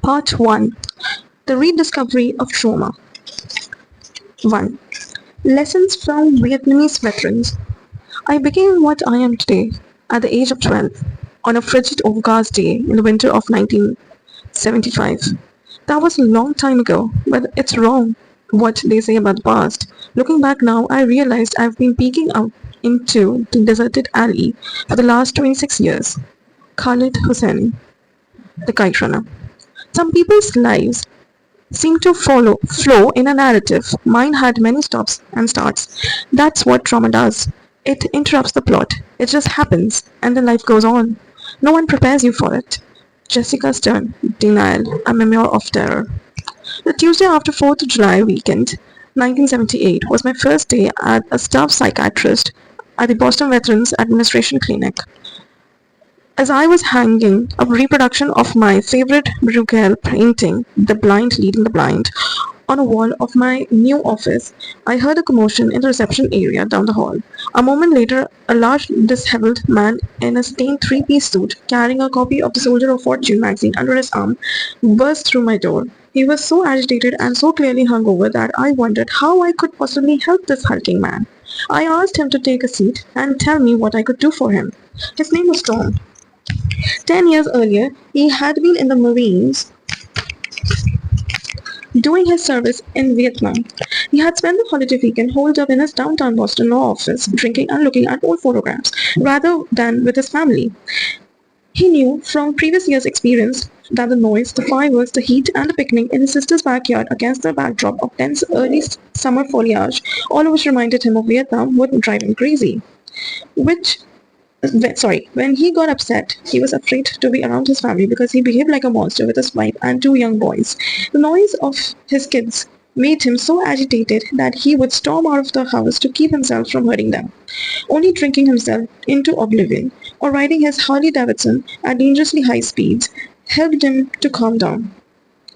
Part 1. The Rediscovery of Trauma. 1. Lessons from Vietnamese veterans. I became what I am today at the age of 12 on a frigid overcast day in the winter of 1975. That was a long time ago, but it's wrong what they say about the past. Looking back now, I realized I've been peeking out into the deserted alley for the last 26 years. Khalid Hosseini, the kite runner. Some people's lives seem to flow in a narrative. Mine had many stops and starts. That's what trauma does. It interrupts the plot. It just happens, and then life goes on. No one prepares you for it. Jessica Stern, Denial, a Memoir of Terror. The Tuesday after 4th of July weekend, 1978, was my first day as a staff psychiatrist at the Boston Veterans Administration Clinic. As I was hanging a reproduction of my favorite Bruegel painting, The Blind Leading the Blind, on a wall of my new office, I heard a commotion in the reception area down the hall. A moment later, a large, disheveled man in a stained three-piece suit, carrying a copy of the Soldier of Fortune magazine under his arm, burst through my door. He was so agitated and so clearly hungover that I wondered how I could possibly help this hulking man. I asked him to take a seat and tell me what I could do for him. His name was Tom. 10 years earlier, he had been in the Marines doing his service in Vietnam. He had spent the holiday weekend holed up in his downtown Boston law office, drinking and looking at old photographs, rather than with his family. He knew from previous years' experience that the noise, the fireworks, the heat, and the picnic in his sister's backyard against the backdrop of dense early summer foliage, all of which reminded him of Vietnam, would drive him crazy. When he got upset, he was afraid to be around his family because he behaved like a monster with his wife and two young boys. The noise of his kids made him so agitated that he would storm out of the house to keep himself from hurting them. Only drinking himself into oblivion or riding his Harley Davidson at dangerously high speeds helped him to calm down.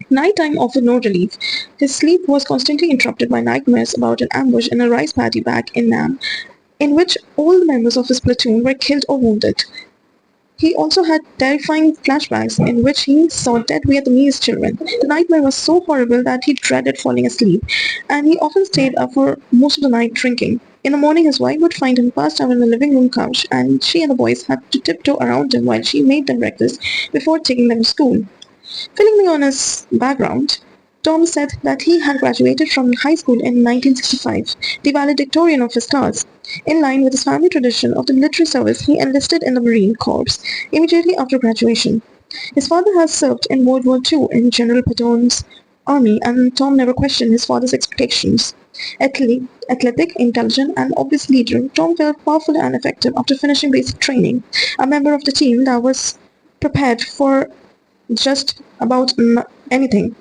Nighttime offered no relief. His sleep was constantly interrupted by nightmares about an ambush in a rice paddy back in Nam, in which all the members of his platoon were killed or wounded. He also had terrifying flashbacks in which he saw dead Vietnamese children. The nightmare was so horrible that he dreaded falling asleep, and he often stayed up for most of the night drinking. In the morning, his wife would find him passed out on the living room couch, and she and the boys had to tiptoe around him while she made them breakfast before taking them to school. Filling me on his background, Tom said that he had graduated from high school in 1965, the valedictorian of his class. In line with his family tradition of the military service, he enlisted in the Marine Corps immediately after graduation. His father had served in World War II in General Patton's army, and Tom never questioned his father's expectations. Athletic, intelligent, and obvious leader, Tom felt powerful and effective after finishing basic training, a member of the team that was prepared for just about anything.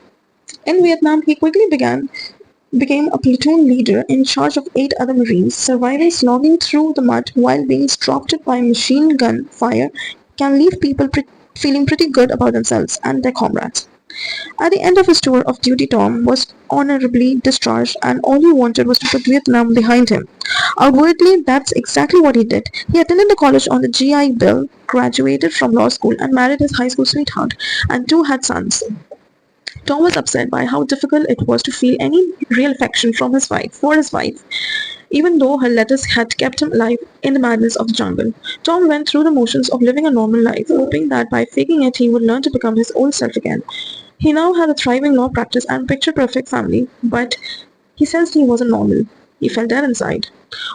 In Vietnam, he quickly became a platoon leader in charge of 8 other Marines. Surviving slogging through the mud while being stropped by machine gun fire can leave people feeling pretty good about themselves and their comrades. At the end of his tour of duty, Tom was honorably discharged, and all he wanted was to put Vietnam behind him. Outwardly, that's exactly what he did. He attended the college on the GI Bill, graduated from law school, and married his high school sweetheart, and 2 had sons. Tom was upset by how difficult it was to feel any real affection for his wife, even though her letters had kept him alive in the madness of the jungle. Tom went through the motions of living a normal life, hoping that by faking it he would learn to become his old self again. He now had a thriving law practice and picture-perfect family, but he sensed he wasn't normal. He felt dead inside.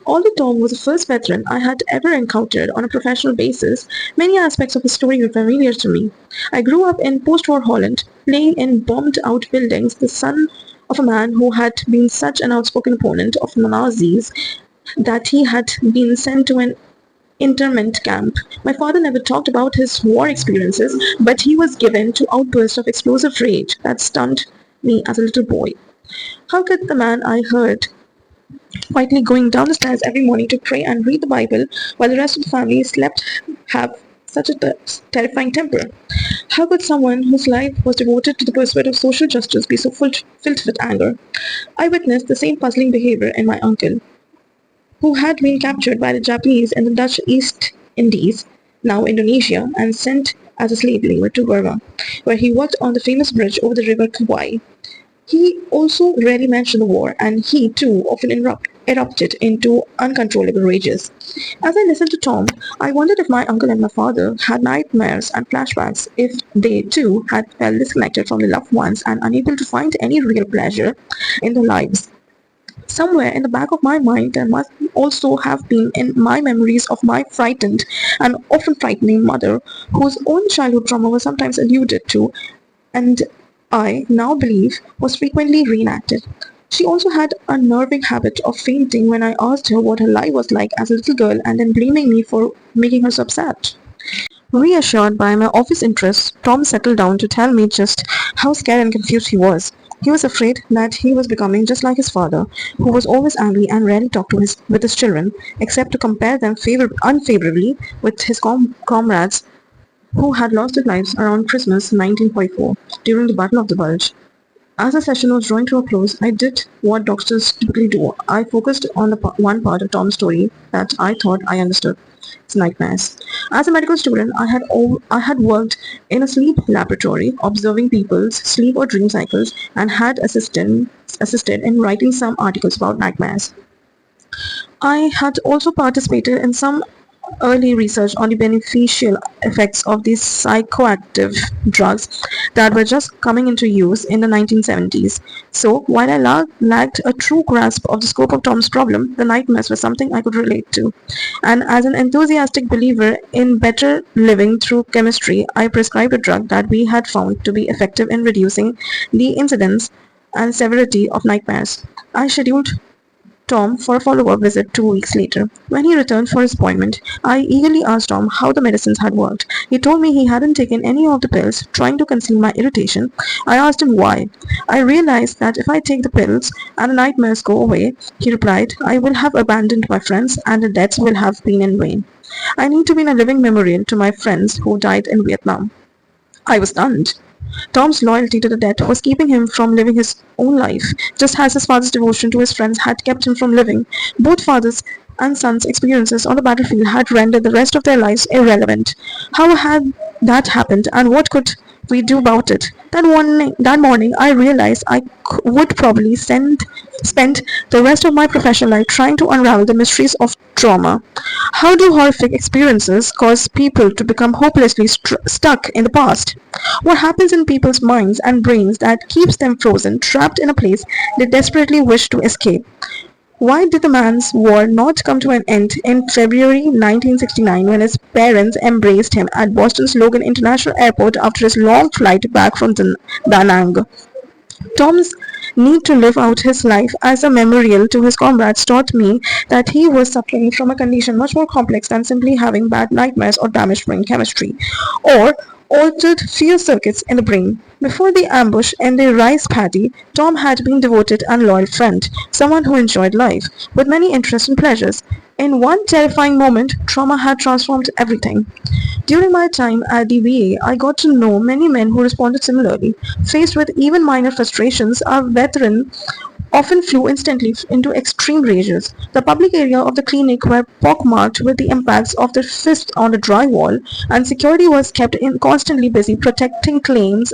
Although Tom was the first veteran I had ever encountered on a professional basis, many aspects of his story were familiar to me. I grew up in post-war Holland, playing in bombed-out buildings, the son of a man who had been such an outspoken opponent of Nazis that he had been sent to an internment camp. My father never talked about his war experiences, but he was given to outbursts of explosive rage that stunned me as a little boy. How could the man I heard quietly going down the stairs every morning to pray and read the Bible while the rest of the family slept have such a terrifying temper? How could someone whose life was devoted to the pursuit of social justice be so filled with anger? I witnessed the same puzzling behavior in my uncle, who had been captured by the Japanese in the Dutch East Indies now Indonesia, and sent as a slave labor to Burma, where he worked on the famous bridge over the river Kwai. He also rarely mentioned the war, and he too often erupted into uncontrollable rages. As I listened to Tom, I wondered if my uncle and my father had nightmares and flashbacks, if they too had felt disconnected from their loved ones and unable to find any real pleasure in their lives. Somewhere in the back of my mind, there must also have been in my memories of my frightened and often frightening mother, whose own childhood trauma was sometimes alluded to, and I now believe was frequently reenacted. She also had a nerving habit of fainting when I asked her what her life was like as a little girl and then blaming me for making her so upset. Reassured by my office interests, Tom settled down to tell me just how scared and confused he was. He was afraid that he was becoming just like his father, who was always angry and rarely talked with his children, except to compare them unfavorably with his comrades who had lost their lives around Christmas 1944 during the Battle of the Bulge. As the session was drawing to a close, I did what doctors typically do. I focused on the one part of Tom's story that I thought I understood: his nightmares. As a medical student, I had worked in a sleep laboratory, observing people's sleep or dream cycles, and had assisted in writing some articles about nightmares. I had also participated in some early research on the beneficial effects of these psychoactive drugs that were just coming into use in the 1970s. So, while I lacked a true grasp of the scope of Tom's problem, the nightmares were something I could relate to. And as an enthusiastic believer in better living through chemistry, I prescribed a drug that we had found to be effective in reducing the incidence and severity of nightmares. I scheduled Tom for a follow-up visit 2 weeks later. When he returned for his appointment, I eagerly asked Tom how the medicines had worked. He told me he hadn't taken any of the pills, trying to conceal my irritation. I asked him why. I realized that if I take the pills and the nightmares go away, he replied, I will have abandoned my friends and the deaths will have been in vain. I need to be a living memorial to my friends who died in Vietnam. I was stunned. Tom's loyalty to the dead was keeping him from living his own life, just as his father's devotion to his friends had kept him from living. Both fathers and sons' experiences on the battlefield had rendered the rest of their lives irrelevant. How had that happened, and what could we do about it? That morning, I realized I would probably spend the rest of my professional life trying to unravel the mysteries of trauma. How do horrific experiences cause people to become hopelessly stuck in the past? What happens in people's minds and brains that keeps them frozen, trapped in a place they desperately wish to escape? Why did the man's war not come to an end in February 1969 when his parents embraced him at Boston's Logan International Airport after his long flight back from Da Nang? Tom's need to live out his life as a memorial to his comrades taught me that he was suffering from a condition much more complex than simply having bad nightmares or damaged brain chemistry, or altered fear circuits in the brain. Before the ambush in the rice paddy, Tom had been a devoted and loyal friend, someone who enjoyed life, with many interests and pleasures. In one terrifying moment, trauma had transformed everything. During my time at the VA, I got to know many men who responded similarly. Faced with even minor frustrations, our veteran often flew instantly into extreme rages. The public area of the clinic were pockmarked with the impacts of their fist on the drywall, and security was kept constantly busy protecting claims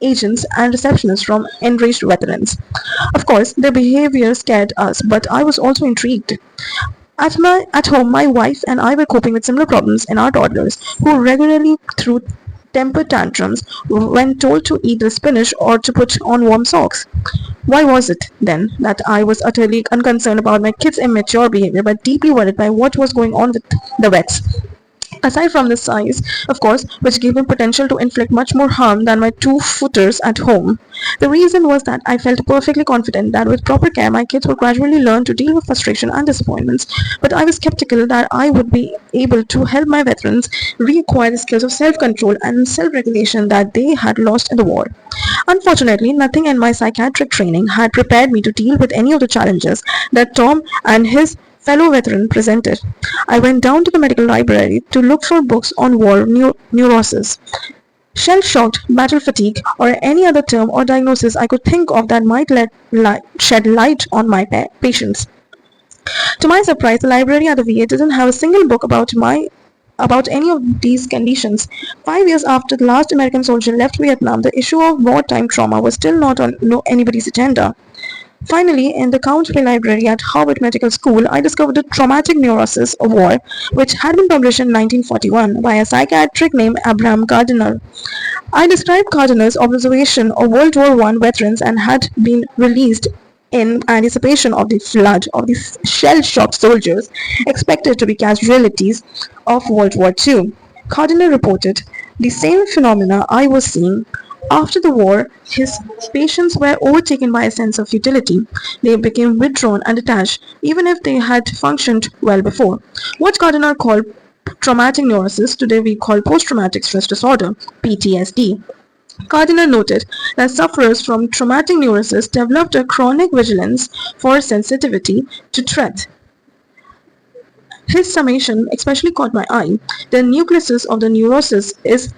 agents and receptionists from enraged veterans. Of course, their behavior scared us, but I was also intrigued. At home, my wife and I were coping with similar problems in our toddlers, who regularly threw temper tantrums when told to eat the spinach or to put on warm socks. Why was it, then, that I was utterly unconcerned about my kids' immature behavior but deeply worried by what was going on with the vets? Aside from the size, of course, which gave him potential to inflict much more harm than my two-footers at home. The reason was that I felt perfectly confident that with proper care my kids would gradually learn to deal with frustration and disappointments, but I was skeptical that I would be able to help my veterans reacquire the skills of self-control and self-regulation that they had lost in the war. Unfortunately, nothing in my psychiatric training had prepared me to deal with any of the challenges that Tom and his fellow veteran presented. I went down to the medical library to look for books on war neurosis, shell-shocked, battle fatigue, or any other term or diagnosis I could think of that might shed light on my patients. To my surprise, the library at the VA didn't have a single book about my about any of these conditions. 5 years after the last American soldier left Vietnam, the issue of wartime trauma was still not on anybody's agenda. Finally, in the Country Library at Harvard Medical School, I discovered The Traumatic Neurosis of War, which had been published in 1941 by a psychiatrist named Abraham Gardiner. I described Gardner's observation of World War I veterans and had been released in anticipation of the flood of these shell-shocked soldiers expected to be casualties of World War II. Gardiner reported the same phenomena I was seeing. After the war, his patients were overtaken by a sense of futility. They became withdrawn and detached, even if they had functioned well before. What Gardner called traumatic neurosis, today we call post-traumatic stress disorder, PTSD. Gardner noted that sufferers from traumatic neurosis developed a chronic vigilance for sensitivity to threat. His summation especially caught my eye. The nucleus of the neurosis is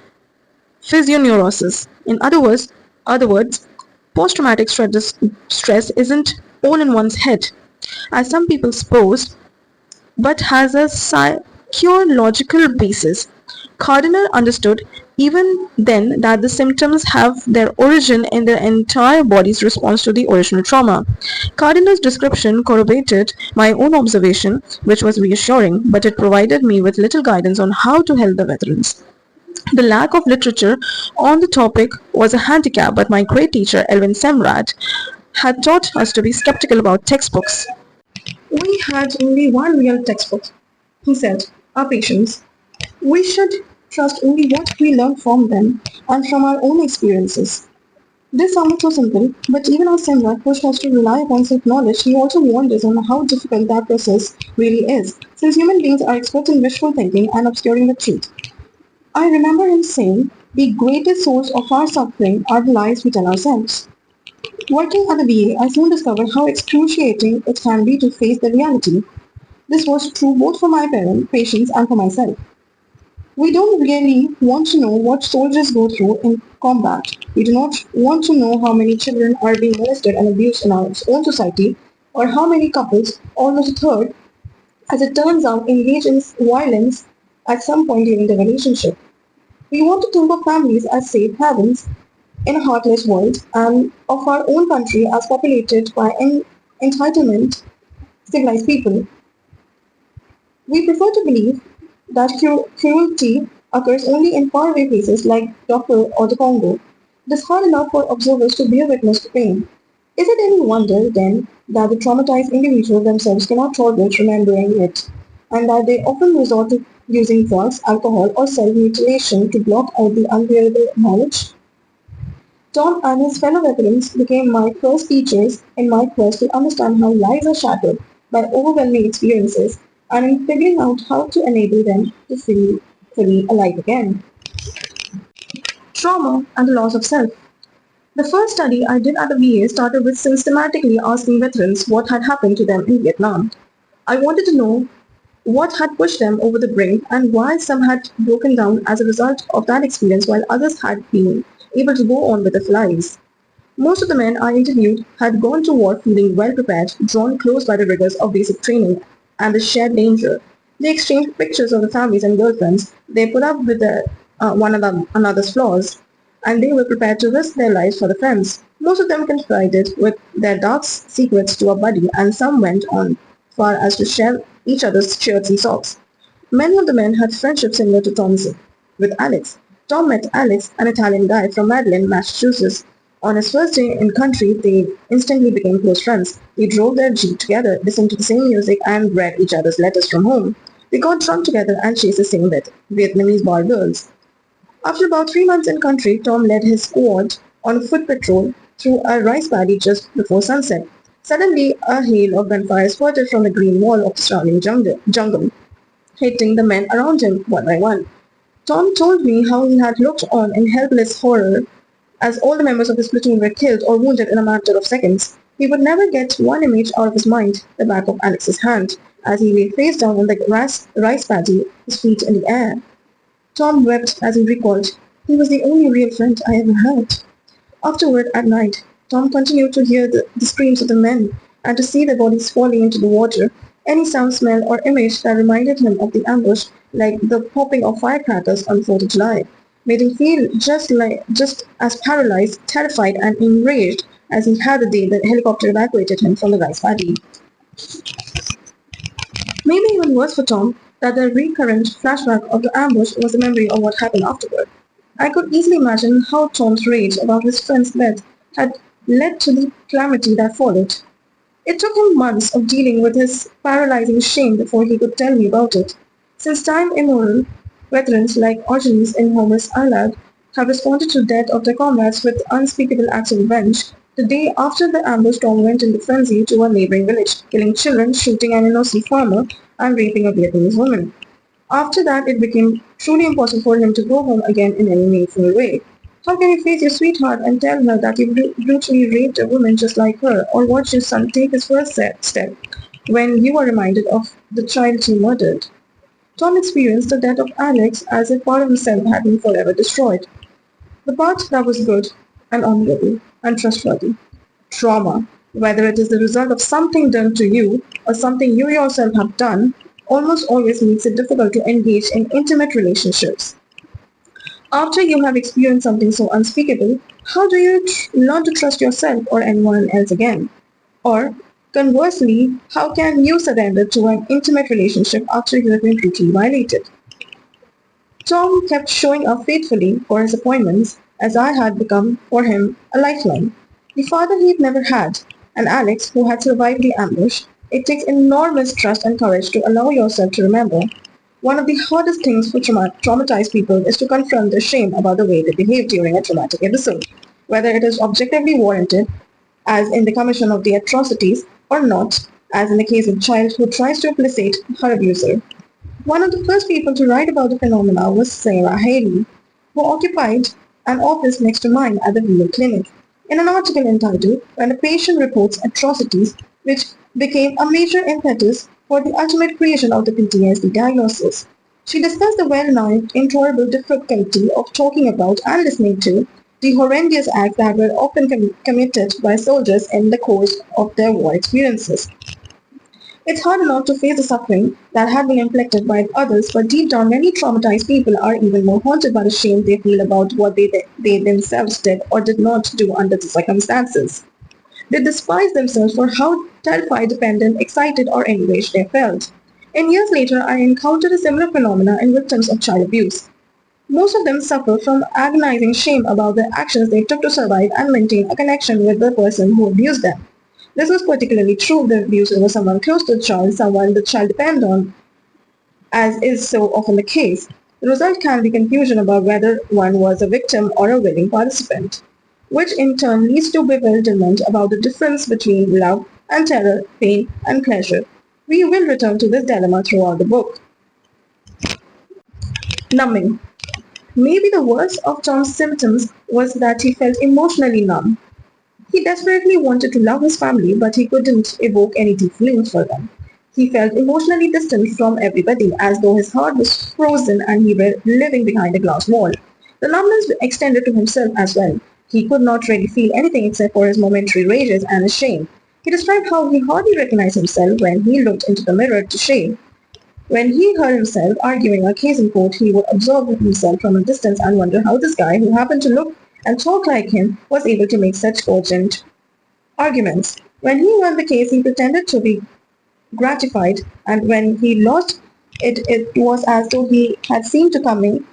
physioneurosis. In other words, post-traumatic stress isn't all in one's head, as some people suppose, but has a psychological basis. Gardner understood even then that the symptoms have their origin in the entire body's response to the original trauma. Gardner's description corroborated my own observation, which was reassuring, but it provided me with little guidance on how to help the veterans. The lack of literature on the topic was a handicap, but my great teacher, Elvin Semrad, had taught us to be skeptical about textbooks. We had only one real textbook, he said, our patients. We should trust only what we learn from them and from our own experiences. This sounded so simple, but even as Semrad pushed us to rely upon self-knowledge, he also warned us on how difficult that process really is, since human beings are experts in wishful thinking and obscuring the truth. I remember him saying, the greatest source of our suffering are the lies we tell ourselves. Working at the VA, I soon discovered how excruciating it can be to face the reality. This was true both for my patients and for myself. We don't really want to know what soldiers go through in combat. We do not want to know how many children are being molested and abused in our own society, or how many couples, almost a third, as it turns out, engage in violence at some point during the relationship. We want to think of families as safe havens in a heartless world, and of our own country as populated by entitlement, civilized people. We prefer to believe that cruelty occurs only in faraway places like Darfur or the Congo. It is hard enough for observers to bear witness to pain. Is it any wonder, then, that the traumatized individuals themselves cannot tolerate remembering it, and that they often resort to using drugs, alcohol, or self-mutilation to block out the unbearable knowledge? Tom and his fellow veterans became my first teachers in my quest to understand how lives are shattered by overwhelming experiences and in figuring out how to enable them to feel fully alive again. Trauma and the loss of self. The first study I did at the VA started with systematically asking veterans what had happened to them in Vietnam. I wanted to know what had pushed them over the brink and why some had broken down as a result of that experience while others had been able to go on with their lives. Most of the men I interviewed had gone to war feeling well prepared, drawn close by the rigors of basic training and the shared danger. They exchanged pictures of the families and girlfriends, they put up with one another's flaws, and they were prepared to risk their lives for the friends. Most of them confided with their dark secrets to a buddy, and some went on far as to share each other's shirts and socks. Many of the men had friendships similar to Tom's with Alex. Tom met Alex, an Italian guy from Maryland, Massachusetts. On his first day in country, they instantly became close friends. They drove their Jeep together, listened to the same music, and read each other's letters from home. They got drunk together and chased the same Vietnamese bar girls. After about 3 months in country, Tom led his squad on a foot patrol through a rice paddy just before sunset. Suddenly, a hail of gunfire spurted from the green wall of the surrounding jungle, hitting the men around him one by one. Tom told me how he had looked on in helpless horror as all the members of his platoon were killed or wounded in a matter of seconds. He would never get one image out of his mind, the back of Alex's hand, as he lay face down on the rice paddy, his feet in the air. Tom wept as he recalled, he was the only real friend I ever had. Afterward, at night, Tom continued to hear the screams of the men and to see their bodies falling into the water. Any sound, smell, or image that reminded him of the ambush like the popping of firecrackers on 4th of July, made him feel just as paralyzed, terrified, and enraged as he had the day the helicopter evacuated him from the rice paddy. Maybe even worse for Tom that the recurrent flashback of the ambush was a memory of what happened afterward. I could easily imagine how Tom's rage about his friend's death had led to the calamity that followed. It took him months of dealing with his paralyzing shame before he could tell me about it. Since time immemorial, veterans like Orgenes in Homer's Iliad have responded to the death of their comrades with unspeakable acts of revenge. The day after the ambush, Tom went into frenzy to a neighboring village, killing children, shooting an innocent farmer, and raping a Vietnamese woman. After that, it became truly impossible for him to go home again in any meaningful way. How can you face your sweetheart and tell her that you brutally raped a woman just like her, or watch your son take his first step when you are reminded of the child he murdered? Tom experienced the death of Alex as if part of himself had been forever destroyed. The part that was good and honorable and trustworthy. Trauma, whether it is the result of something done to you or something you yourself have done, almost always makes it difficult to engage in intimate relationships. After you have experienced something so unspeakable, how do you learn to trust yourself or anyone else again? Or, conversely, how can you surrender to an intimate relationship after you have been brutally violated? Tom kept showing up faithfully for his appointments, as I had become for him a lifeline. The father he'd never had, and Alex, who had survived the ambush, it takes enormous trust and courage to allow yourself to remember. One of the hardest things for traumatized people is to confront their shame about the way they behave during a traumatic episode, whether it is objectively warranted, as in the commission of the atrocities, or not, as in the case of a child who tries to implicate her abuser. One of the first people to write about the phenomena was Sarah Haley, who occupied an office next to mine at the Rural Clinic. In an article entitled "When a Patient Reports Atrocities," which became a major impetus for the ultimate creation of the PTSD diagnosis, she discussed the well-known intolerable difficulty of talking about and listening to the horrendous acts that were often committed by soldiers in the course of their war experiences. It's hard enough to face the suffering that had been inflicted by others, but deep down many traumatized people are even more haunted by the shame they feel about what they themselves did or did not do under the circumstances. They despise themselves for how terrified, dependent, excited, or enraged they felt. And years later, I encountered a similar phenomena in victims of child abuse. Most of them suffer from agonizing shame about the actions they took to survive and maintain a connection with the person who abused them. This was particularly true if the abuser was someone close to the child, someone the child depended on, as is so often the case. The result can be confusion about whether one was a victim or a willing participant, which in turn leads to bewilderment about the difference between love and terror, pain and pleasure. We will return to this dilemma throughout the book. Numbing. Maybe the worst of Tom's symptoms was that he felt emotionally numb. He desperately wanted to love his family, but he couldn't evoke any deep feelings for them. He felt emotionally distant from everybody, as though his heart was frozen and he were living behind a glass wall. The numbness extended to himself as well. He could not really feel anything except for his momentary rages and his shame. He described how he hardly recognized himself when he looked into the mirror to shave. When he heard himself arguing a case in court, he would observe himself from a distance and wonder how this guy, who happened to look and talk like him, was able to make such cogent arguments. When he won the case, he pretended to be gratified, and when he lost it, it was as though he had seen it coming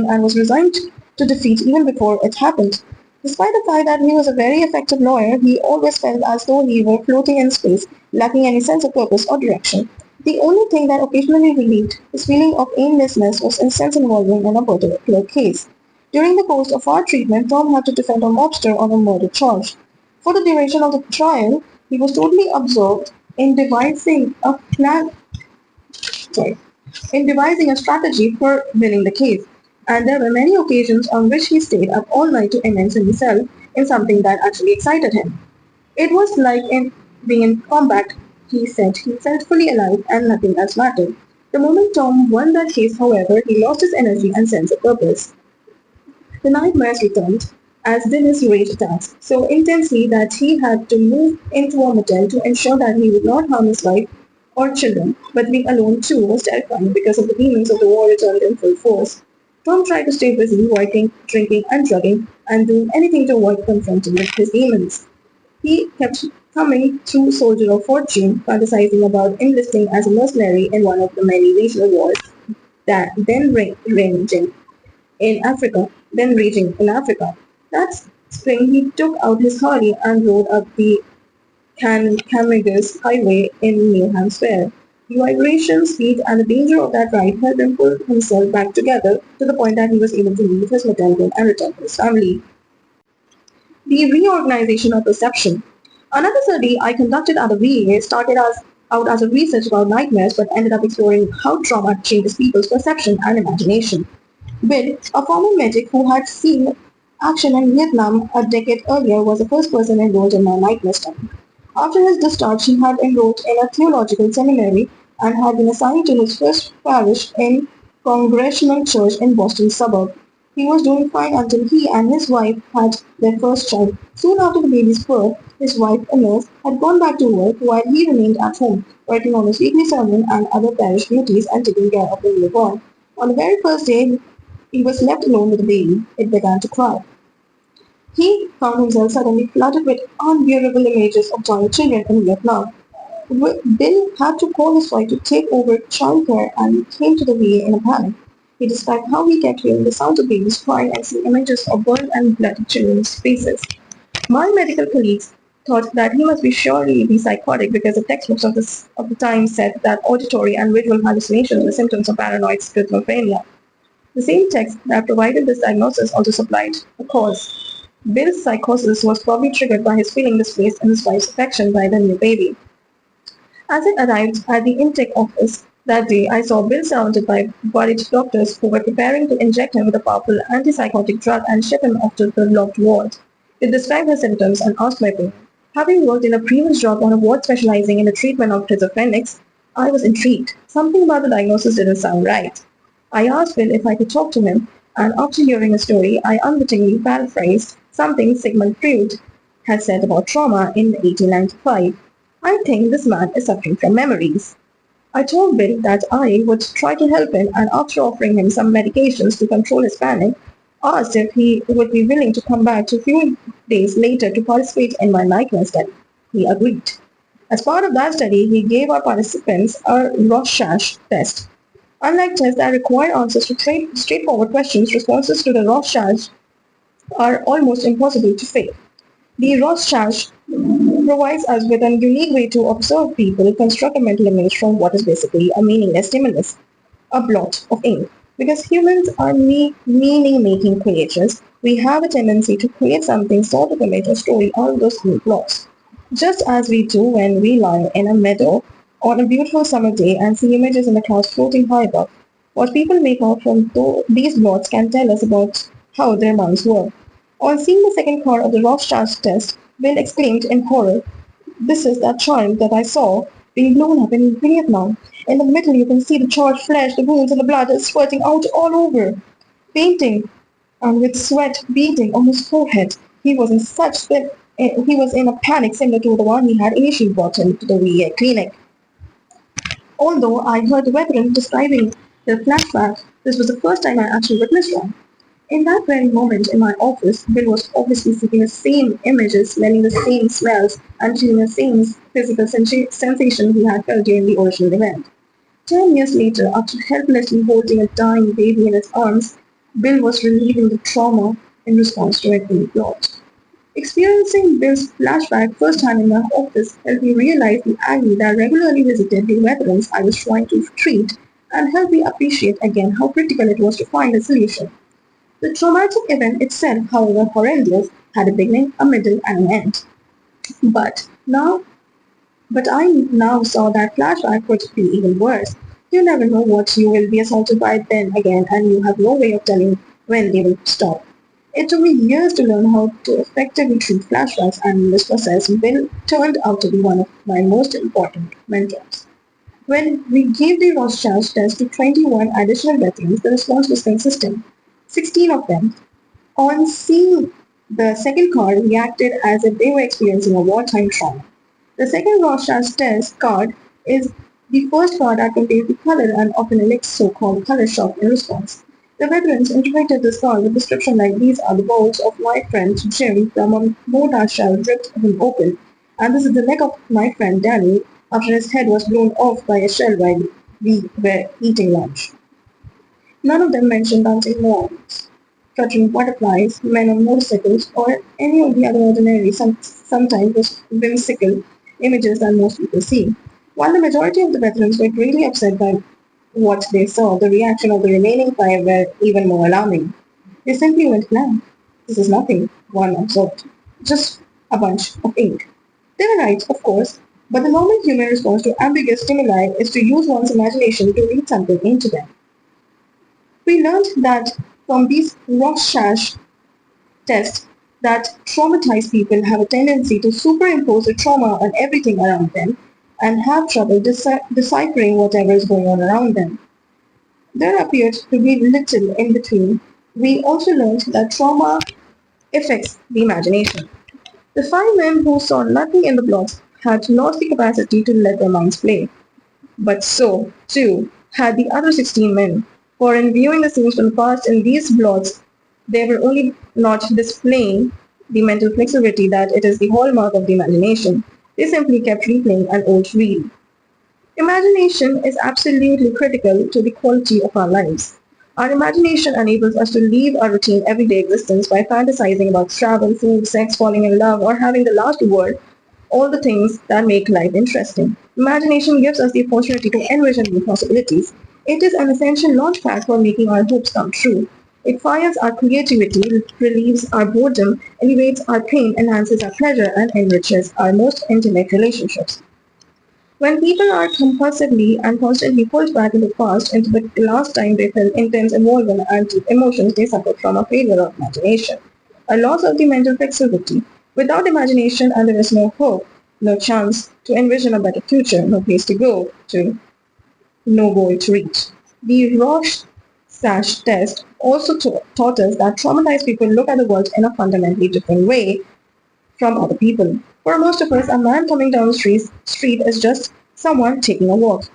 and was resigned to defeat even before it happened. Despite the fact that he was a very effective lawyer, he always felt as though he were floating in space, lacking any sense of purpose or direction. The only thing that occasionally relieved his feeling of aimlessness was instance involving in a particular case. During the course of our treatment, Tom had to defend a mobster on a murder charge. For the duration of the trial, he was totally absorbed in sorry, in devising a strategy for winning the case, and there were many occasions on which he stayed up all night to immerse himself in something that actually excited him. It was like being in combat, he said. He felt fully alive and nothing else mattered. The moment Tom won that case, however, he lost his energy and sense of purpose. The nightmares returned, as did his rage attacks, so intensely that he had to move into a motel to ensure that he would not harm his wife or children, but being alone too was terrifying because of the demons of the war returned in full force. Tom tried to stay busy working, drinking, and drugging, and doing anything to avoid confronting with his demons. He kept coming through Soldier of Fortune, fantasizing about enlisting as a mercenary in one of the many regional wars that then raging in Africa. That spring he took out his Harley and rode up the Camagus Highway in New Hampshire. The vibration, speed, and the danger of that ride helped him pull himself back together to the point that he was able to leave his motel and return to his family. The reorganization of perception. Another study I conducted at the VA started out as a research about nightmares but ended up exploring how trauma changes people's perception and imagination. Bill, a former medic who had seen action in Vietnam a decade earlier, was the first person enrolled in my nightmare study. After his discharge, he had enrolled in a theological seminary and had been assigned to his first parish in Congregational Church in Boston suburb. He was doing fine until he and his wife had their first child. Soon after the baby's birth, his wife, a nurse, had gone back to work while he remained at home, working on his weekly sermon and other parish duties and taking care of the newborn. On the very first day, he was left alone with the baby. It began to cry. He found himself suddenly flooded with unbearable images of dying children in Vietnam. Bill had to call his wife to take over childcare and came to the VA in a panic. He described how he kept hearing the sounds of babies crying and seeing images of burned and bloody children's faces. My medical colleagues thought that he must be surely be psychotic because the textbooks of the time said that auditory and visual hallucinations were symptoms of paranoid schizophrenia. The same text that provided this diagnosis also supplied a cause. Bill's psychosis was probably triggered by his feeling displaced in his wife's affection by the new baby. As it arrived at the intake office that day, I saw Bill surrounded by worried doctors who were preparing to inject him with a powerful antipsychotic drug and ship him off to the locked ward. They described his symptoms and asked my opinion. Having worked in a previous job on a ward specializing in the treatment of schizophrenics, I was intrigued. Something about the diagnosis didn't sound right. I asked Bill if I could talk to him, and after hearing his story, I unwittingly paraphrased something Sigmund Freud had said about trauma in 1895. I think this man is suffering from memories. I told Bill that I would try to help him, and after offering him some medications to control his panic, asked if he would be willing to come back a few days later to participate in my nightmare study. He agreed. As part of that study, he gave our participants a Rorschach test. Unlike tests that require answers to straightforward questions, responses to the Rorschach are almost impossible to fake. The Rorschach provides us with a unique way to observe people construct a mental image from what is basically a meaningless stimulus, a blot of ink. Because humans are meaning-making creatures, we have a tendency to create something sort of image or story out of those ink blots. Just as we do when we lie in a meadow on a beautiful summer day and see images in the clouds floating high above. What people make out from these blots can tell us about how their minds work. On seeing the second card of the Rorschach test, Bill exclaimed in horror, "This is that child that I saw being blown up in Vietnam. In the middle you can see the charred flesh, the wounds and the blood is spurting out all over. Painting and with sweat beading on his forehead. He was in a panic similar to the one he had initially brought him to the VA clinic." Although I heard the veteran describing the flashback, this was the first time I actually witnessed one. In that very moment in my office, Bill was obviously seeing the same images, smelling the same smells, and feeling the same physical sensation he had felt during the original event. 10 years later, after helplessly holding a dying baby in his arms, Bill was relieving the trauma in response to an plot. Experiencing Bill's flashback firsthand in my office helped me realize the agony that regularly visited the veterans I was trying to treat and helped me appreciate again how critical it was to find a solution. The traumatic event itself, however horrendous, had a beginning, a middle, and an end. But I now saw that flashback could be even worse. You never know what you will be assaulted by then again, and you have no way of telling when they will stop. It took me years to learn how to effectively treat flashbacks, and in this process, Bill turned out to be one of my most important mentors. When we gave the Rorschach test to 21 additional veterans, the response was consistent. 16 of them, on seeing the second card, reacted as if they were experiencing a wartime trauma. The second Rorschach test card is The first part that contains the color and often elicits so-called color shock in response. The veterans interpreted this card with description like these are the balls of my friend Jim from a mortar shell ripped him open, and this is the leg of my friend Danny after his head was blown off by a shell while we were eating lunch. None of them mentioned dancing moths, fluttering butterflies, men on motorcycles, or any of the other ordinary, sometimes whimsical images that most people see. While the majority of the veterans were greatly upset by what they saw, the reaction of the remaining five were even more alarming. They simply went blank. This is nothing, one observed. Just a bunch of ink. They were right, of course, but the normal human response to ambiguous stimuli is to use one's imagination to read something into them. We learned that from these Rorschach tests that traumatized people have a tendency to superimpose the trauma on everything around them and have trouble deciphering whatever is going on around them. There appeared to be little in between. We also learned that trauma affects the imagination. The five men who saw nothing in the plots had lost the capacity to let their minds play. But so, too, had the other 16 men, for in viewing the scenes from the past in these blots, they were only not displaying the mental flexibility that it is the hallmark of the imagination. They simply kept replaying an old reel. Imagination is absolutely critical to the quality of our lives. Our imagination enables us to leave our routine everyday existence by fantasizing about travel, food, sex, falling in love, or having the last word, all the things that make life interesting. Imagination gives us the opportunity to envision new possibilities. It is an essential launchpad for making our hopes come true. It fires our creativity, relieves our boredom, elevates our pain, enhances our pleasure, and enriches our most intimate relationships. When people are compulsively and constantly pulled back into the past, into the last time they felt intense involvement and emotions, they suffer from a failure of imagination, a loss of the mental flexibility. Without imagination, and there is no hope, no chance to envision a better future, no place to go to, no goal to reach. The Rorschach test also taught us that traumatized people look at the world in a fundamentally different way from other people. For most of us, a man coming down the street is just someone taking a walk.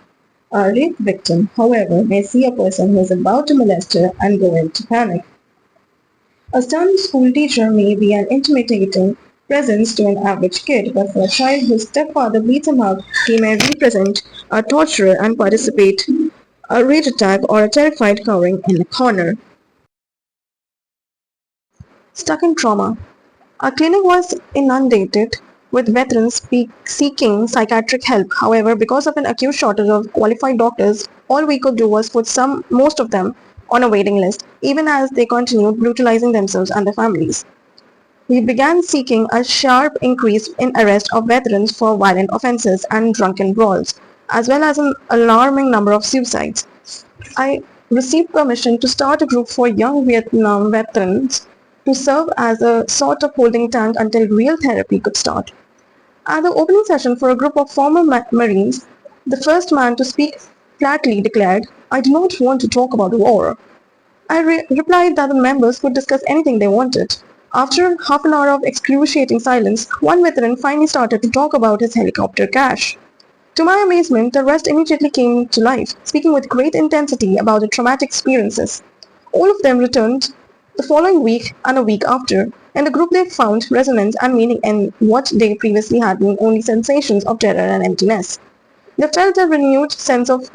A rape victim, however, may see a person who is about to molest her and go into panic. A stern school teacher may be an intimidating presence to an average kid, but for a child whose stepfather beats him up, he may represent a torturer and participate a rage attack or a terrified cowering in a corner. Stuck in trauma. Our clinic was inundated with veterans seeking psychiatric help. However, because of an acute shortage of qualified doctors, all we could do was put most of them on a waiting list, even as they continued brutalizing themselves and their families. We began seeing a sharp increase in arrest of veterans for violent offenses and drunken brawls, as well as an alarming number of suicides. I received permission to start a group for young Vietnam veterans to serve as a sort of holding tank until real therapy could start. At the opening session for a group of former Marines, the first man to speak flatly declared, "I do not want to talk about war." I replied that the members could discuss anything they wanted. After half an hour of excruciating silence, one veteran finally started to talk about his helicopter crash. To my amazement, the rest immediately came to life, speaking with great intensity about their traumatic experiences. All of them returned the following week and a week after. In the group they found resonance and meaning in what they previously had been only sensations of terror and emptiness. They felt a renewed sense of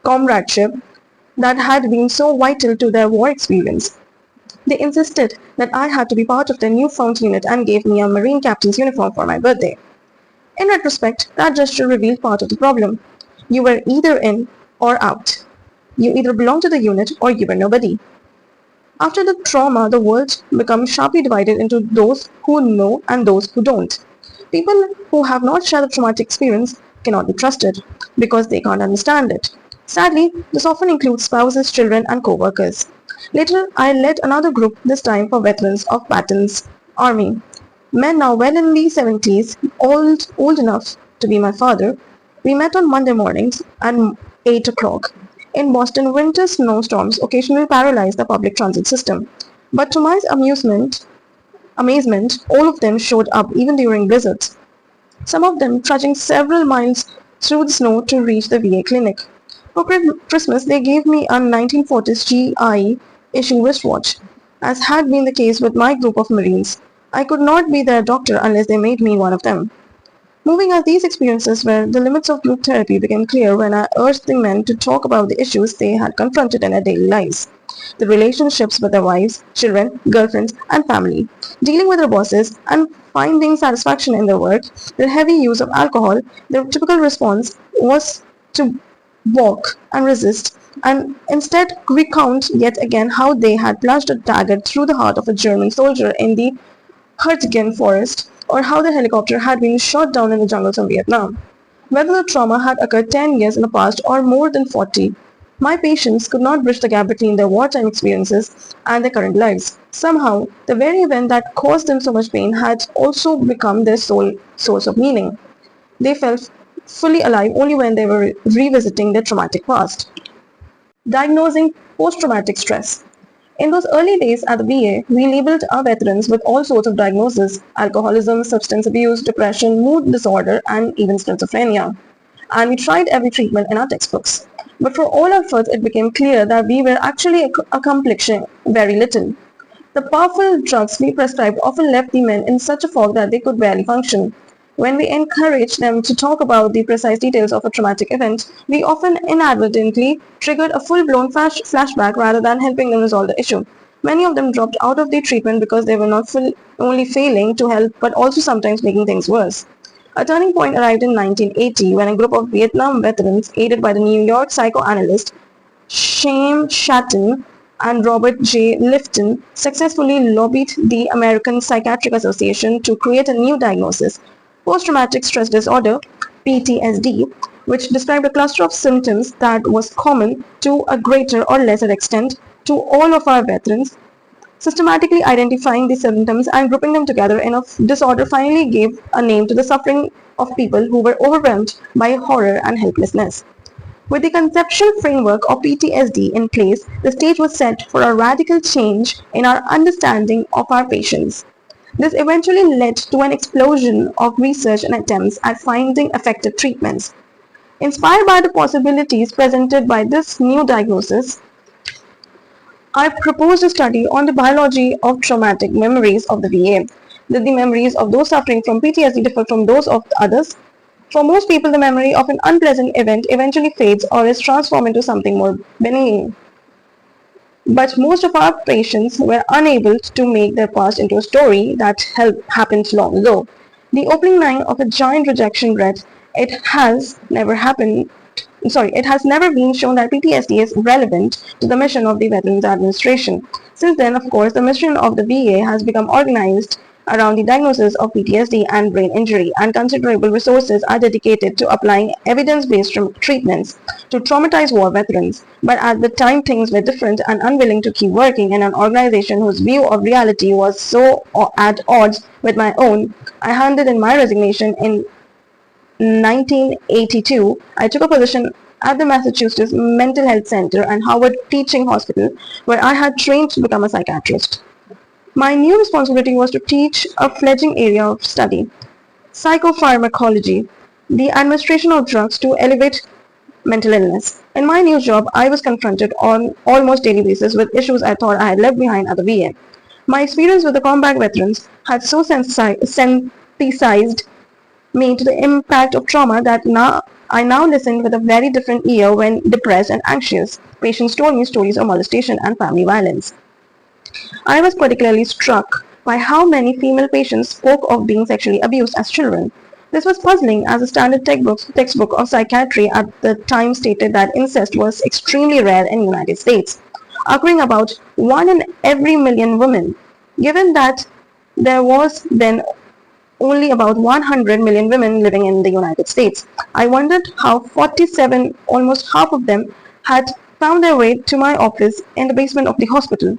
comradeship that had been so vital to their war experience. They insisted that I had to be part of their newfound unit and gave me a Marine captain's uniform for my birthday. In retrospect, that gesture revealed part of the problem. You were either in or out. You either belonged to the unit or you were nobody. After the trauma, the world becomes sharply divided into those who know and those who don't. People who have not shared the traumatic experience cannot be trusted because they can't understand it. Sadly, this often includes spouses, children, and co-workers. Later, I led another group, this time for veterans of Patton's army. Men now well in the 70s, old enough to be my father. We met on Monday mornings at 8 o'clock. In Boston, winter snowstorms occasionally paralyzed the public transit system. But to my amazement, all of them showed up even during blizzards. Some of them trudging several miles through the snow to reach the VA clinic. For Christmas, they gave me a 1940s GI issue wristwatch, as had been the case with my group of Marines. I could not be their doctor unless they made me one of them. Moving as these experiences where the limits of group therapy became clear when I urged the men to talk about the issues they had confronted in their daily lives. The relationships with their wives, children, girlfriends, and family, dealing with their bosses, and finding satisfaction in their work, their heavy use of alcohol, their typical response was to balk and resist, and instead recount yet again how they had plunged a dagger through the heart of a German soldier in the Hurtgen forest, or how the helicopter had been shot down in the jungles of Vietnam. Whether the trauma had occurred 10 years in the past or more than 40, my patients could not bridge the gap between their wartime experiences and their current lives. Somehow, the very event that caused them so much pain had also become their sole source of meaning. They felt fully alive only when they were revisiting their traumatic past. Diagnosing post-traumatic stress. In those early days at the VA, we labeled our veterans with all sorts of diagnoses: alcoholism, substance abuse, depression, mood disorder, and even schizophrenia. And we tried every treatment in our textbooks. But for all our efforts, it became clear that we were actually accomplishing very little. The powerful drugs we prescribed often left the men in such a fog that they could barely function. When we encouraged them to talk about the precise details of a traumatic event, we often inadvertently triggered a full-blown flashback rather than helping them resolve the issue. Many of them dropped out of the treatment because they were not only failing to help but also sometimes making things worse. A turning point arrived in 1980 when a group of Vietnam veterans, aided by the New York psychoanalyst Shame Shatton and Robert J. Lifton, successfully lobbied the American Psychiatric Association to create a new diagnosis: post-traumatic stress disorder, PTSD, which described a cluster of symptoms that was common to a greater or lesser extent to all of our veterans. Systematically identifying these symptoms and grouping them together in a disorder finally gave a name to the suffering of people who were overwhelmed by horror and helplessness. With the conceptual framework of PTSD in place, the stage was set for a radical change in our understanding of our patients. This eventually led to an explosion of research and attempts at finding effective treatments. Inspired by the possibilities presented by this new diagnosis, I proposed a study on the biology of traumatic memories of the VA. Did the memories of those suffering from PTSD differ from those of others? For most people, the memory of an unpleasant event eventually fades or is transformed into something more benign. But most of our patients were unable to make their past into a story that happened long ago. The opening line of a giant rejection read, it has never been shown that PTSD is relevant to the mission of the Veterans Administration. Since then, of course, the mission of the VA has become organized around the diagnosis of PTSD and brain injury, and considerable resources are dedicated to applying evidence-based treatments to traumatized war veterans. But at the time, things were different, and unwilling to keep working in an organization whose view of reality was so at odds with my own, I handed in my resignation in 1982. I took a position at the Massachusetts Mental Health Center and Howard Teaching Hospital, where I had trained to become a psychiatrist. My new responsibility was to teach a fledgling area of study, psychopharmacology, the administration of drugs to elevate mental illness. In my new job, I was confronted on almost daily basis with issues I thought I had left behind at the VA. My experience with the combat veterans had so sensitized me to the impact of trauma that I now listened with a very different ear when depressed and anxious. Patients told me stories of molestation and family violence. I was particularly struck by how many female patients spoke of being sexually abused as children. This was puzzling, as a standard textbook of psychiatry at the time stated that incest was extremely rare in the United States, occurring about 1 in every million women. Given that there was then only about 100 million women living in the United States, I wondered how 47, almost half of them, had found their way to my office in the basement of the hospital.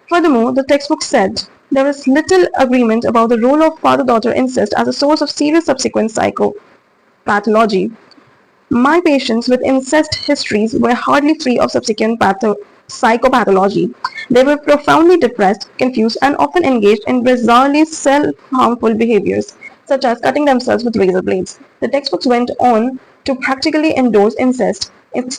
Furthermore, the textbook said there is little agreement about the role of father-daughter incest as a source of serious subsequent psychopathology. My patients with incest histories were hardly free of subsequent psychopathology. They were profoundly depressed, confused, and often engaged in bizarrely self-harmful behaviors. such as cutting themselves with razor blades. The textbooks went on to practically endorse incest,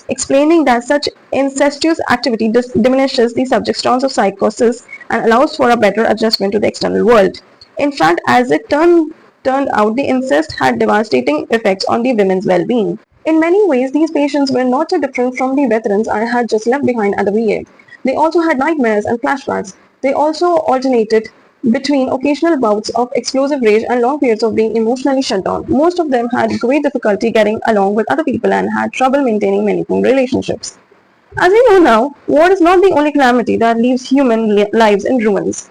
explaining that such incestuous activity diminishes the subject's chance of psychosis and allows for a better adjustment to the external world. In fact, as it turned out, the incest had devastating effects on the women's well-being. In many ways, these patients were not so different from the veterans I had just left behind at the VA. They also had nightmares and flashbacks. They also alternated between occasional bouts of explosive rage and long periods of being emotionally shut down. Most of them had great difficulty getting along with other people and had trouble maintaining meaningful relationships. As we know now, war is not the only calamity that leaves human lives in ruins.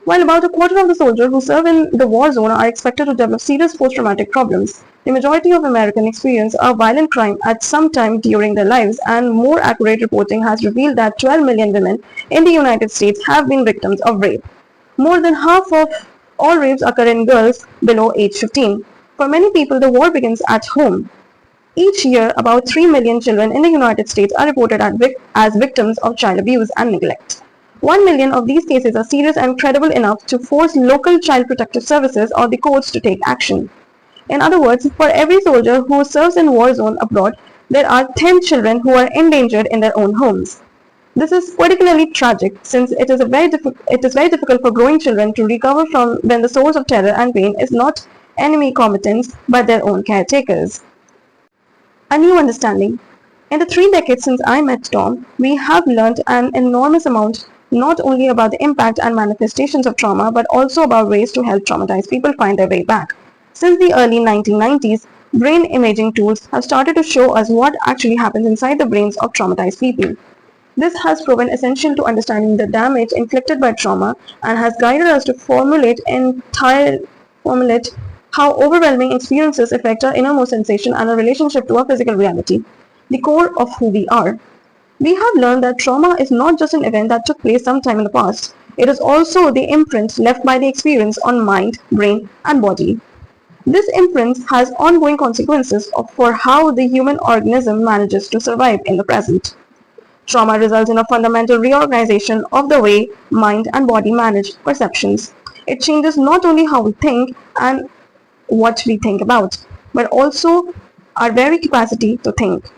While about a quarter of the soldiers who serve in the war zone are expected to develop serious post-traumatic problems, the majority of Americans experience a violent crime at some time during their lives, and more accurate reporting has revealed that 12 million women in the United States have been victims of rape. More than half of all rapes occur in girls below age 15. For many people, the war begins at home. Each year, about 3 million children in the United States are reported as victims of child abuse and neglect. 1 million of these cases are serious and credible enough to force local child protective services or the courts to take action. In other words, for every soldier who serves in war zone abroad, there are 10 children who are endangered in their own homes. This is particularly tragic since it is very difficult for growing children to recover from when the source of terror and pain is not enemy combatants but their own caretakers. A new understanding. In the 3 decades since I met Tom, we have learned an enormous amount not only about the impact and manifestations of trauma, but also about ways to help traumatized people find their way back. Since the early 1990s, brain imaging tools have started to show us what actually happens inside the brains of traumatized people. This has proven essential to understanding the damage inflicted by trauma and has guided us to formulate how overwhelming experiences affect our innermost sensation and our relationship to our physical reality, the core of who we are. We have learned that trauma is not just an event that took place sometime in the past. It is also the imprint left by the experience on mind, brain, and body. This imprint has ongoing consequences for how the human organism manages to survive in the present. Trauma results in a fundamental reorganization of the way mind and body manage perceptions. It changes not only how we think and what we think about, but also our very capacity to think.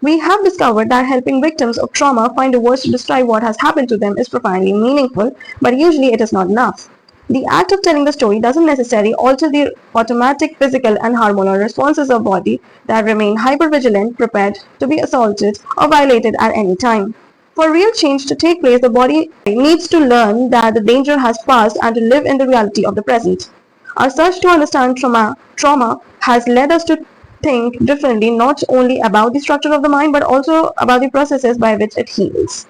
We have discovered that helping victims of trauma find the words to describe what has happened to them is profoundly meaningful, but usually it is not enough. The act of telling the story doesn't necessarily alter the automatic physical and hormonal responses of body that remain hypervigilant, prepared to be assaulted or violated at any time. For real change to take place, the body needs to learn that the danger has passed and to live in the reality of the present. Our search to understand trauma has led us to think differently not only about the structure of the mind but also about the processes by which it heals.